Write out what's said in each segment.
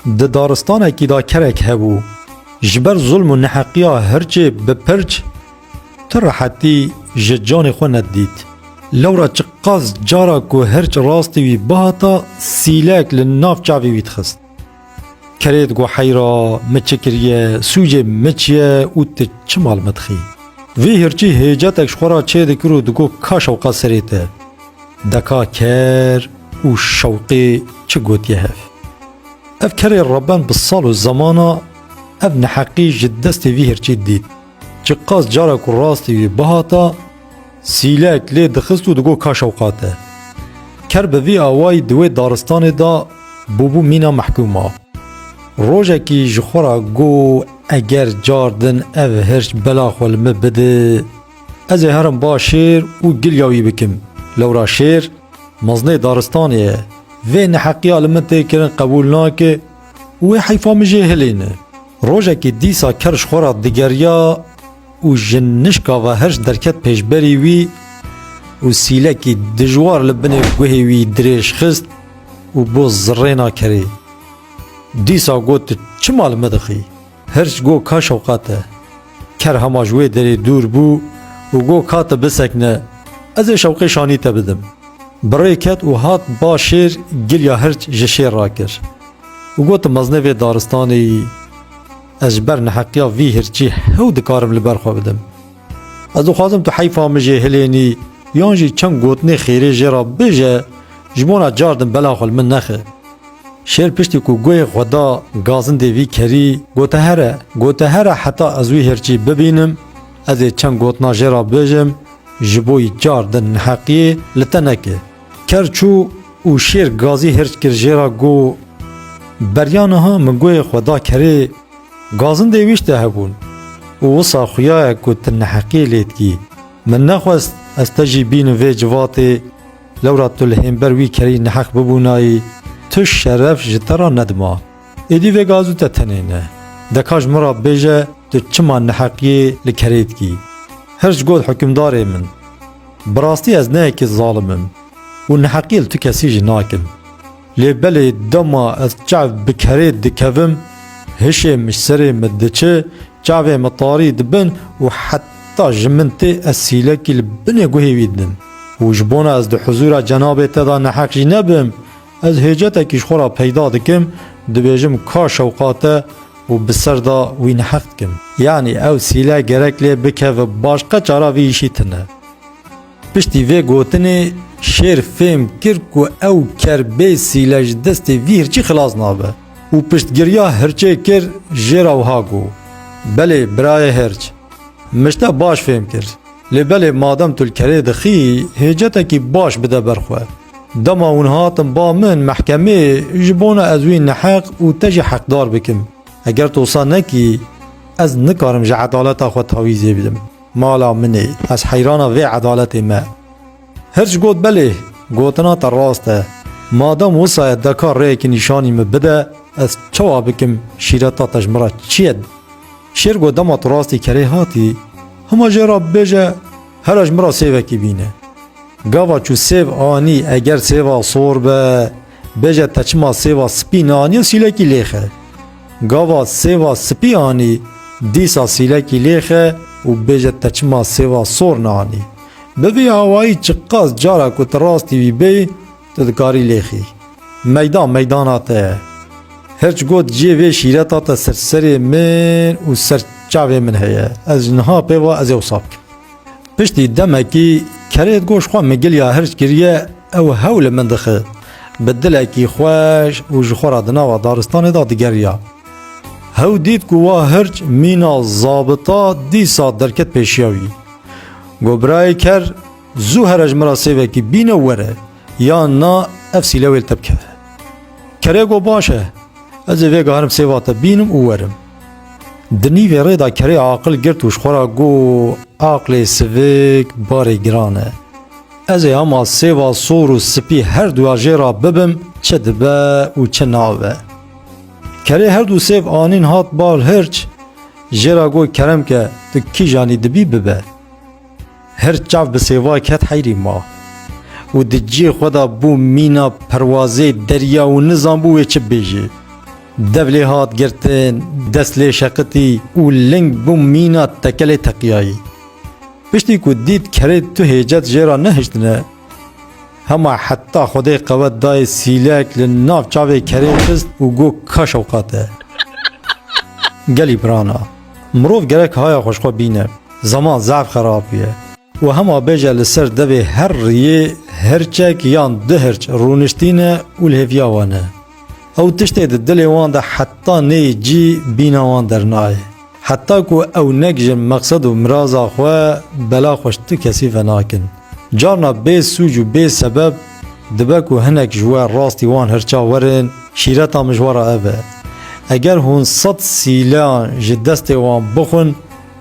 د دارستانه کی دا کرک هبو جبر ظلم و نحقیا هرچه بپرچ تر راحتی ججان خو ندید لورا چقاز جارا کو هرچ راستی وی بهاتا سیلک لناف چاوی وید خست کرید گو حیرا مچکریه سوجه مچیه او ته چمال مدخی وی هرچی هیجتک شخورا چه دکرو دگو کا شوقا سریته دکا کر و شوقی چه گوتیه هف اف کری ربان بالصال و زمانا اف نحقی جدستی وی هرچی دید چه قاس جارا کو راستی وی بهاتا سیلک لی دخست و دگو کا شوقاته کر به وی آوائی دوی دارستان دا بوبو مینا محکوما روژه کی جخورا گو اگر جاردن او هرش بلا خولم بده از هرم با شیر و گلیاوی بکم لورا شیر مزنه دارستانیه و نحقی علمت کرن قبول ناکه و حیفا مجهلینه روژه کی دیسا کرش خورا دگریا و جنشکا و هرش درکت پیشبری وی و سیله کی دجوار لبنه گوهی وی دریش خست و بوز زرینا کری دیسا گوت چمال مدخی هرچ گو کا شوقاته کر هما جوی دری دور بو و گو کات بسکنه از شوقی شانی تبدم برای کت و هات با شیر گلیا هرچ جشیر را کر و گوت مزنه وی دارستانی از بر نحقیا وی هرچی هو دکارم لبر خوا بدم از خوازم تو حیفا مجهلینی یانجی چند گوتنی خیری جرا بجه جمونا جاردن بلا خل من نخه شیر پشتی کو گوی خدا گازن دیوی کری گوته هره حتی از وی هرچی ببینم از چند گوتنا جرا بجم جبوی جاردن نحقی لتنکه کرچو او شیر گازی هرچ کر جرا گو بریانها من گوی خدا کری گازن دیویش ده هبون و وصا خویای کو تنحقی لید کی من نخواست استجی بین وی جواتی لورا تلهم بر وی کری نحق ببونایی تو شرف جترا ندما ایدی و گازو تتنینه دکاج مرا بیجه تو چما نحقی لکرید کی هرچ گود حکمداری من براستی از نه که ظالمم و نحقیل تو کسی جناکم لی بلی دما از چعب بکرید دکوم هشه مشسری مدچه چعب مطاری دبن و حتی جمنتی اسیلکی لبنی گوهی ویدن و جبونا از دو حضور جناب تدا نحق جی نبم از هیجت کش خورا پیدا دکم دبیجم کا شوقاته و بسر دا وی نحق کم یعنی او سیله گرک لی بکه و باشقه چارا ویشی تنه پشتی وی گوتنی شیر فهم کرد که او کربه سیله جدستی وی هرچی خلاص نابه و پشت گریا هرچی کرد جیرا و هاگو بله برای هرچ مشتا باش فهم کرد لی بله مادم تل کره دخی هیجت کی باش بده برخواه دما اونهاتم با من محکمه جبونا از وی نحق و تجی حقدار بکم اگر توصا نکی از نکارم جه عدالتا خود تاویزی بدم مالا منی از حیرانا وی عدالت ما هرچ گوت بله گوتنا تا راسته مادام وصا دکار ریک نشانی مبده از چوا بکم شیرتا تجمرا چید شیر گو دما تا راستی کره هاتی هما جرا بجه هر اجمرا سیوه کی بینه گاوا چو سیو آنی اگر سیوا صور به بجه تچما سیوا سپی نانی سیلکی لیخه گاوا سیوا سپی آنی دیسا سیلکی لیخه و بجه تچما سیوا صور نانی بوی آوائی چقاز جارا کت راستی وی بی تدکاری لیخی میداناته هرچ گوت جیوی شیرتا سرسری من و سر چاوی من هیه از نها پیوا از اوصاب پشتی دمکی کرید گوش خواه مگلیا هرچ گریه او هول من دخه بدل کی خوش و جخورا دنا و دارستان دا دیگریا هو دید گوا هرچ مینا ضابطا دیسا درکت پیشیاوی گو برای کر زو هرج مراسیوه کی بینه وره یا نا افسیله ویل تبکه کره گو باشه از ویگا هرم سیواتا بینم و ورم دنی وی ریدا کره عاقل گرت وش خورا گو عاقل سویک باری گرانه از اما سیوا صور و سپی هر دو جیرا ببم چه دبه و چه ناوه کره هر دو سیو آنین هات بال هرچ جیرا گو کرم که تو کی جانی دبی ببه هر چاو به سیوای کت حیری ما و دجی خدا بو مینا پروازه دریا و نظام بو چه بیجی devlê hat girtin, dest lê şeqitî û ling bû mîna tekelê teqiyayî. Piştî ku dît kerê tu hêcet jêra nehiştine, hema heta Xwedê qewet dayê sîlek li nav çavê kerê xist û got ka şewqat e. Gelî birana, mirov gerek haya xweşxwe bîne, zaman zaf xerab ye. û hema bêje li ser devê her riyê hirçek yan du hirç rûniştîne û lêviya wan e. Ew tiştê di dilê wan de heta neyê cî bîna wan dernayê. Heta ku ew nekijin meqsed û miraza xwe bela xweş tu kesî venakin. Carna bê sûc û bê sebeb dibe ku hinek ji we rastî wan hirça werin, şîreta mijwara ev e. Eger hûn sed sîleyan ji destê wan bixwin,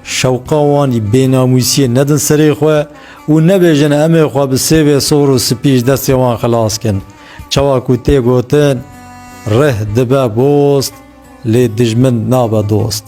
şewqa wan î bênamûsiyê nedin serê xwe û nebêjin em ê xwe bi sêvê sor û spî ji destê wan xilas kin. Çawa ku tê gotin, rih dibe bost, lê dijmin nabe dost.